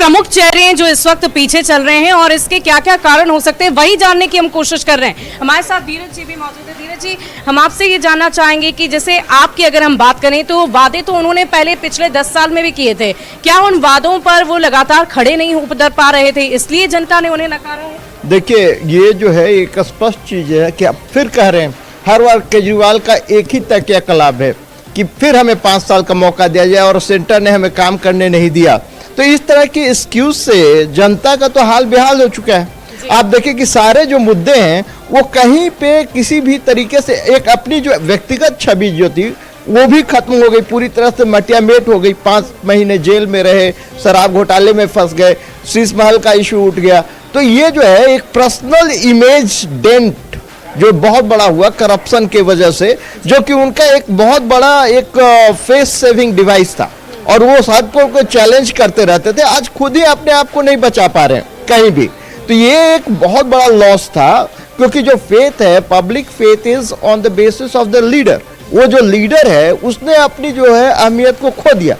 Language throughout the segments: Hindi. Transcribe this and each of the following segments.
प्रमुख चेहरे हैं जो इस वक्त पीछे चल रहे हैं और इसके क्या क्या कारण हो सकते हैं वही जानने की हम कोशिश कर रहे हैं। हमारे साथ धीरज जी भी मौजूद है। धीरज जी, हम आपसे ये जानना चाहेंगे कि जैसे आपकी अगर हम बात करें तो वादे तो उन्होंने पहले पिछले 10 साल में भी किए थे, क्या उन वादों पर वो लगातार खड़े नहीं उतर पा रहे थे इसलिए जनता ने उन्हें नकारा है? देखिए, ये जो है एक स्पष्ट चीज है कि अब फिर कह रहे हैं, हर बार केजरीवाल का एक ही तकिया कलाम है कि फिर हमें 5 साल का मौका दिया जाए और सेंटर ने हमें काम करने नहीं दिया। तो इस तरह की एक्सक्यूज से जनता का तो हाल बेहाल हो चुका है। आप देखिए कि सारे जो मुद्दे हैं वो कहीं पे किसी भी तरीके से एक अपनी जो व्यक्तिगत छवि जो थी वो भी खत्म हो गई, पूरी तरह से मटिया मेट हो गई। 5 महीने जेल में रहे, शराब घोटाले में फंस गए, शीश महल का इशू उठ गया। तो ये जो है एक पर्सनल इमेज डेंट जो बहुत बड़ा हुआ करप्शन के वजह से, जो कि उनका एक बहुत बड़ा एक फेस सेविंग डिवाइस था और वो सबको चैलेंज करते रहते थे। आज खुद ही अपने आप को नहीं बचा पा रहे हैं कहीं भी। तो ये एक बहुत बड़ा लॉस था, क्योंकि जो फेथ है, public faith is on the basis of the leader. वो जो लीडर है उसने अपनी जो है अहमियत को खो दिया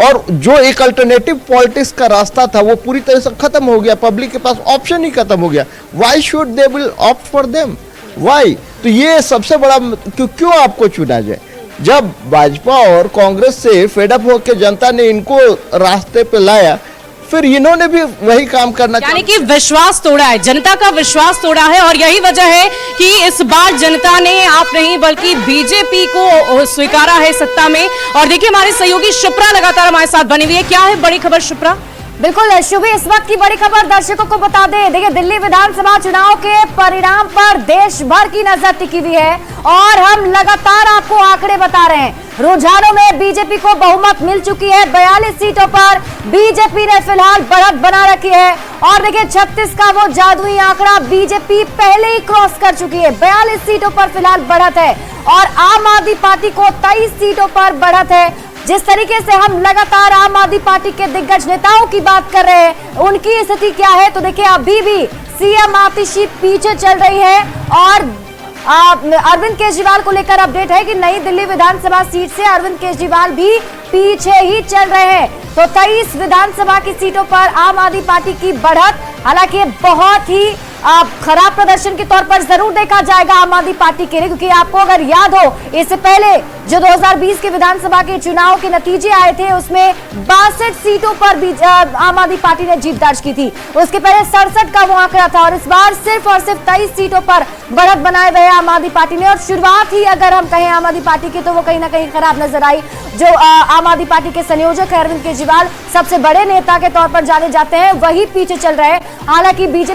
और जो एक अल्टरनेटिव पॉलिटिक्स का रास्ता था वो पूरी तरह से खत्म हो गया। पब्लिक के पास ऑप्शन ही खत्म हो गया। Why should they will opt for them, why? तो ये सबसे बड़ा क्यों आपको चुना जाए? जब भाजपा और कांग्रेस से फेडअप होकर जनता ने इनको रास्ते पे लाया, फिर इन्होंने भी वही काम करना, यानी कि विश्वास तोड़ा है, जनता का विश्वास तोड़ा है। और यही वजह है कि इस बार जनता ने आप नहीं बल्कि बीजेपी को स्वीकारा है सत्ता में। और देखिए, हमारे सहयोगी शिप्रा लगातार हमारे साथ बनी हुई है। क्या है बड़ी खबर शिप्रा? बिल्कुल शुभी, इस वक्त की बड़ी खबर दर्शकों को बता दें। देखिए, दिल्ली विधानसभा चुनाव के परिणाम पर देश भर की नजर टिकी हुई है और हम लगातार आपको आंकड़े बता रहे हैं। रुझानों में बीजेपी को बहुमत मिल चुकी है। 42 सीटों पर बीजेपी ने फिलहाल बढ़त बना रखी है और देखिए 36 का वो जादुई आंकड़ा बीजेपी पहले ही क्रॉस कर चुकी है। 42 सीटों पर फिलहाल बढ़त है और आम आदमी पार्टी को 23 सीटों पर बढ़त है। जिस तरीके से हम लगातार आम आदमी पार्टी के दिग्गज नेताओं की बात कर रहे हैं, उनकी स्थिति क्या है, तो देखिए अभी भी सीएम आतिशी पीछे चल रही है और अरविंद केजरीवाल को लेकर अपडेट है कि नई दिल्ली विधानसभा सीट से अरविंद केजरीवाल भी पीछे ही चल रहे हैं। तो 23 विधानसभा की सीटों पर आम आदमी पार्टी की बढ़त, हालांकि बहुत ही खराब प्रदर्शन के तौर पर जरूर देखा जाएगा आम आदमी पार्टी के लिए, क्योंकि आपको अगर याद हो इससे पहले जो 2020 के विधानसभा के चुनाव के नतीजे आए थे उसमें 62 सीटों पर आम आदमी पार्टी ने जीत दर्ज की थी। उसके पहले 67 का वो आंकड़ा था और इस बार सिर्फ और सिर्फ 23 सीटों पर बढ़त बनाए हुए आम आदमी पार्टी ने। और शुरुआत ही अगर हम कहें आम आदमी पार्टी की तो वो कहीं ना कहीं खराब नजर आई। जो आम आदमी पार्टी के संयोजक है अरविंद केजरीवाल, सबसे बड़े नेता के तौर पर जाने जाते हैं, वही पीछे चल रहे हैं। हालांकि बीजेपी